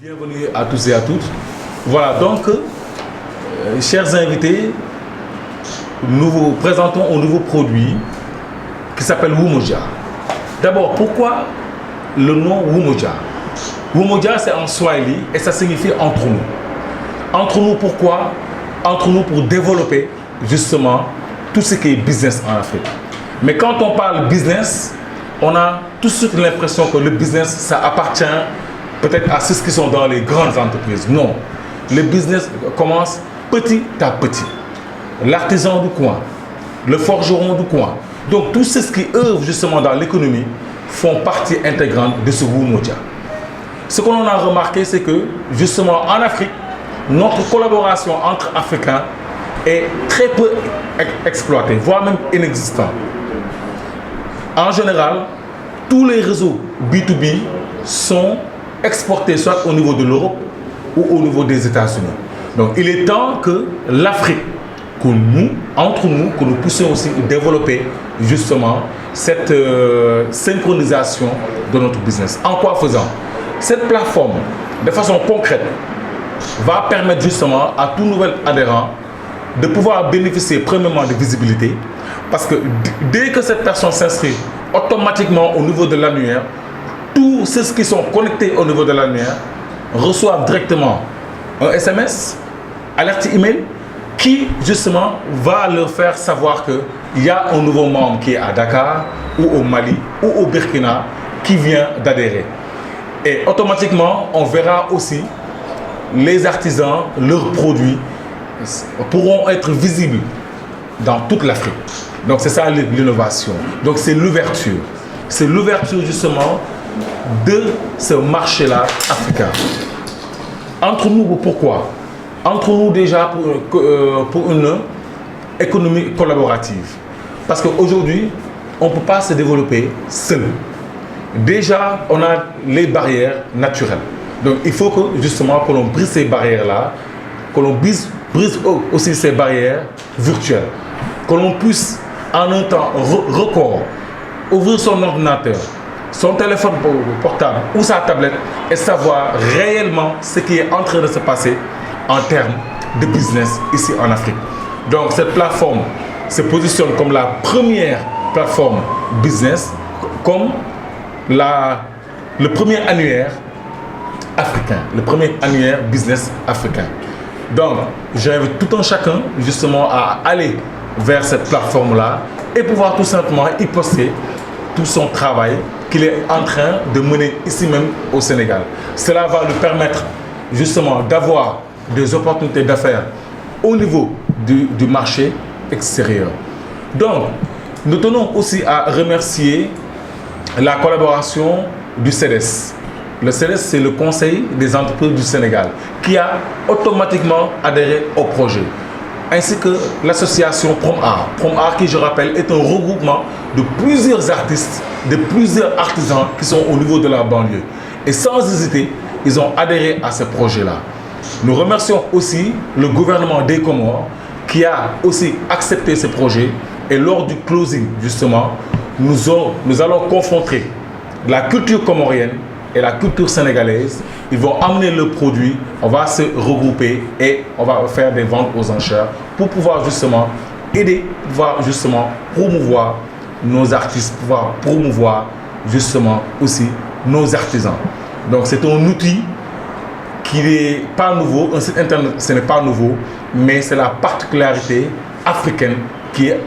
Bienvenue à tous et à toutes. Voilà, donc, chers invités, nous vous présentons un nouveau produit qui s'appelle Umoja. D'abord, pourquoi le nom Umoja? Umoja, c'est en Swahili et ça signifie entre nous. Entre nous, pourquoi? Entre nous pour développer justement tout ce qui est business en Afrique. Mais quand on parle business, on a tout de suite l'impression que le business, ça appartient peut-être à ceux qui sont dans les grandes entreprises. Non, le business commence petit à petit. L'artisan du coin, le forgeron du coin. Donc tous ceux qui œuvrent justement dans l'économie font partie intégrante de ce Umoja. Ce que l'on a remarqué, c'est que justement en Afrique, notre collaboration entre Africains est très peu exploitée, voire même inexistante. En général, tous les réseaux B2B sont exportés soit au niveau de l'Europe ou au niveau des États-Unis. Donc il est temps que l'Afrique, que nous, entre nous, que nous puissions aussi développer justement cette synchronisation de notre business. En quoi faisant? Cette plateforme, de façon concrète, va permettre justement à tout nouvel adhérent de pouvoir bénéficier premièrement de visibilité, parce que dès que cette personne s'inscrit automatiquement au niveau de l'annuaire, tous ceux qui sont connectés au niveau de l'annuaire reçoivent directement un SMS, alerte email, qui justement va leur faire savoir qu'il y a un nouveau membre qui est à Dakar ou au Mali ou au Burkina qui vient d'adhérer. Et automatiquement, on verra aussi les artisans, leurs produits pourront être visibles dans toute l'Afrique. Donc c'est ça l'innovation. Donc c'est l'ouverture. C'est l'ouverture justement de ce marché-là africain. Entre nous, pourquoi? Entre nous déjà pour une économie collaborative. Parce qu'aujourd'hui, on ne peut pas se développer seul. Déjà, on a les barrières naturelles. Donc il faut que justement que l'on brise ces barrières-là, que l'on brise aussi ces barrières virtuelles, que l'on puisse en un temps record ouvrir son ordinateur, son téléphone portable ou sa tablette et savoir réellement ce qui est en train de se passer en termes de business ici en Afrique. Donc cette plateforme se positionne comme la première plateforme business, comme le premier annuaire africain, le premier annuaire business africain. Donc, j'invite tout un chacun justement à aller vers cette plateforme-là et pouvoir tout simplement y poster tout son travail qu'il est en train de mener ici même au Sénégal. Cela va lui permettre justement d'avoir des opportunités d'affaires au niveau du marché extérieur. Donc, nous tenons aussi à remercier la collaboration du CEDES. Le CEDES, c'est le Conseil des entreprises du Sénégal, qui a automatiquement adhéré au projet, ainsi que l'association PromArt. PromArt, qui je rappelle, est un regroupement de plusieurs artistes, de plusieurs artisans qui sont au niveau de la banlieue. Et sans hésiter, ils ont adhéré à ce projet-là. Nous remercions aussi le gouvernement des Comores, qui a aussi accepté ce projet. Et lors du closing, justement, nous allons confronter la culture comorienne et la culture sénégalaise. Ils vont amener le produit, on va se regrouper et on va faire des ventes aux enchères pour pouvoir justement aider, pouvoir justement promouvoir nos artistes, pouvoir promouvoir justement aussi nos artisans. Donc c'est un outil qui n'est pas nouveau, un site internet ce n'est pas nouveau, mais c'est la particularité africaine qui est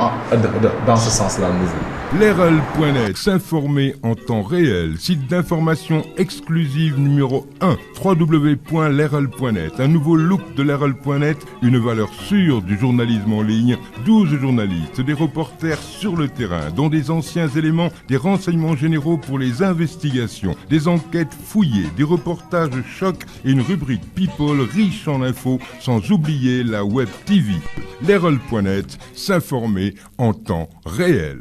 dans ce sens-là nouveau. Lerel.net, s'informer en temps réel, site d'information exclusive numéro 1, www.lerel.net, un nouveau look de Lerel.net, une valeur sûre du journalisme en ligne, 12 journalistes, des reporters sur le terrain, dont des anciens éléments, des renseignements généraux pour les investigations, des enquêtes fouillées, des reportages choc et une rubrique People riche en infos, sans oublier la Web TV. Lerel.net, s'informer en temps réel.